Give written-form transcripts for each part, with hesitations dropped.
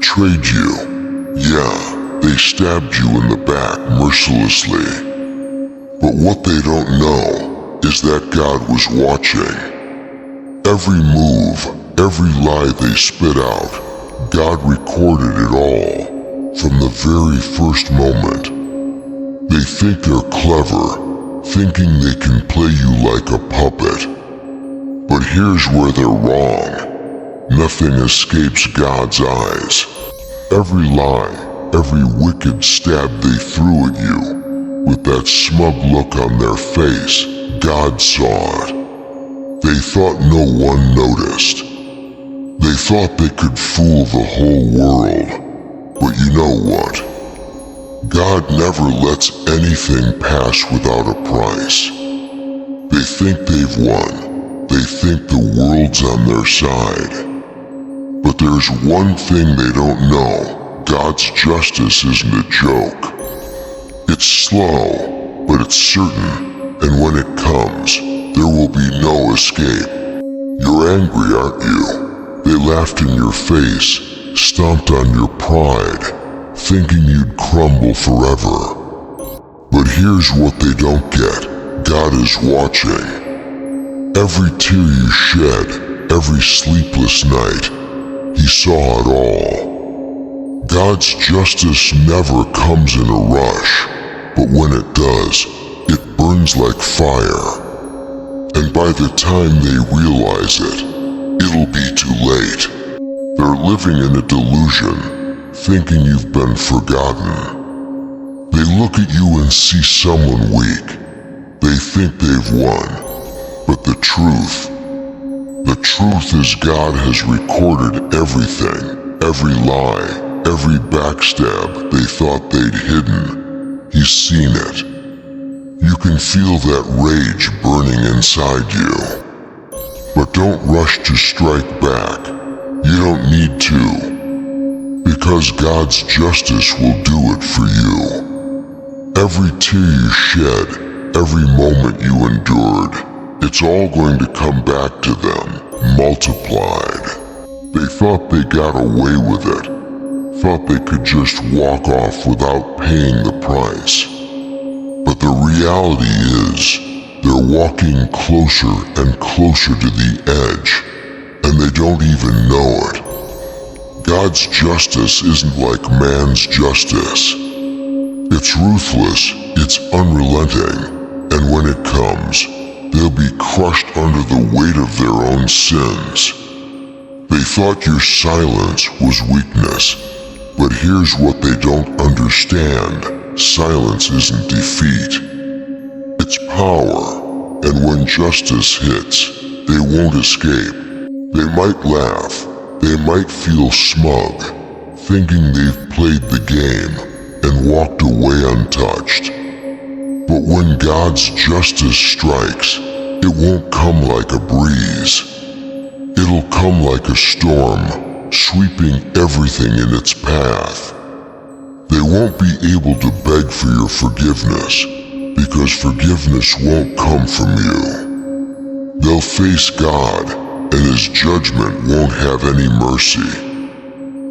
betrayed you. Yeah, they stabbed you in the back mercilessly. But what they don't know is that God was watching. Every move, every lie they spit out, God recorded it all, from the very first moment. They think they're clever, thinking they can play you like a puppet. But here's where they're wrong. Nothing escapes God's eyes. Every lie, every wicked stab they threw at you, with that smug look on their face, God saw it. They thought no one noticed. They thought they could fool the whole world. But you know what? God never lets anything pass without a price. They think they've won. They think the world's on their side. But there's one thing they don't know. God's justice isn't a joke. It's slow, but it's certain, and when it comes, there will be no escape. You're angry, aren't you? They laughed in your face, stomped on your pride, thinking you'd crumble forever. But here's what they don't get. God is watching. Every tear you shed, every sleepless night, He saw it all. God's justice never comes in a rush, but when it does, it burns like fire. And by the time they realize it, it'll be too late. They're living in a delusion, thinking you've been forgotten. They look at you and see someone weak. They think they've won. But the truth is God has recorded everything, every lie, every backstab they thought they'd hidden. He's seen it. You can feel that rage burning inside you. But don't rush to strike back. You don't need to. Because God's justice will do it for you. Every tear you shed, every moment you endured, it's all going to come back to them, multiplied. They thought they got away with it, thought they could just walk off without paying the price. But the reality is, they're walking closer and closer to the edge, and they don't even know it. God's justice isn't like man's justice. It's ruthless, it's unrelenting, and when it comes, they'll be crushed under the weight of their own sins. They thought your silence was weakness, but here's what they don't understand. Silence isn't defeat. It's power, and when justice hits, they won't escape. They might laugh, they might feel smug, thinking they've played the game and walked away untouched. But when God's justice strikes, it won't come like a breeze. It'll come like a storm, sweeping everything in its path. They won't be able to beg for your forgiveness, because forgiveness won't come from you. They'll face God, and His judgment won't have any mercy.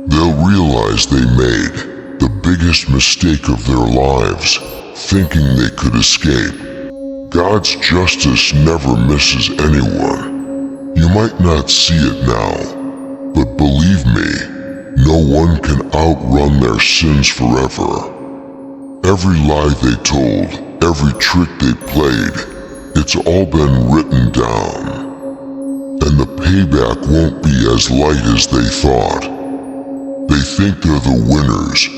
They'll realize they made the biggest mistake of their lives, thinking they could escape. God's justice never misses anyone. You might not see it now, but believe me, no one can outrun their sins forever. Every lie they told, every trick they played, it's all been written down. And the payback won't be as light as they thought. They think they're the winners,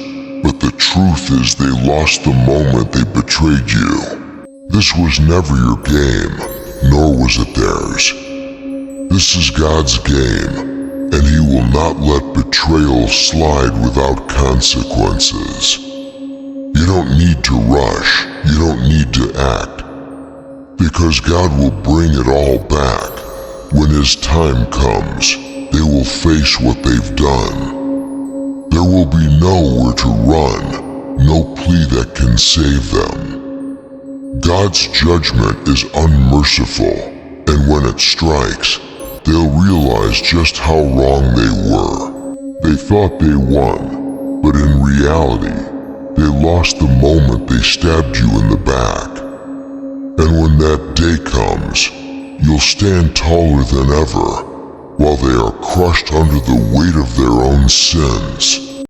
but the truth is they lost the moment they betrayed you. This was never your game, nor was it theirs. This is God's game, and He will not let betrayal slide without consequences. You don't need to rush, you don't need to act, because God will bring it all back. When His time comes, they will face what they've done. There will be nowhere to run, no plea that can save them. God's judgment is unmerciful, and when it strikes, they'll realize just how wrong they were. They thought they won, but in reality, they lost the moment they stabbed you in the back. And when that day comes, you'll stand taller than ever, while they are crushed under the weight of their own sins.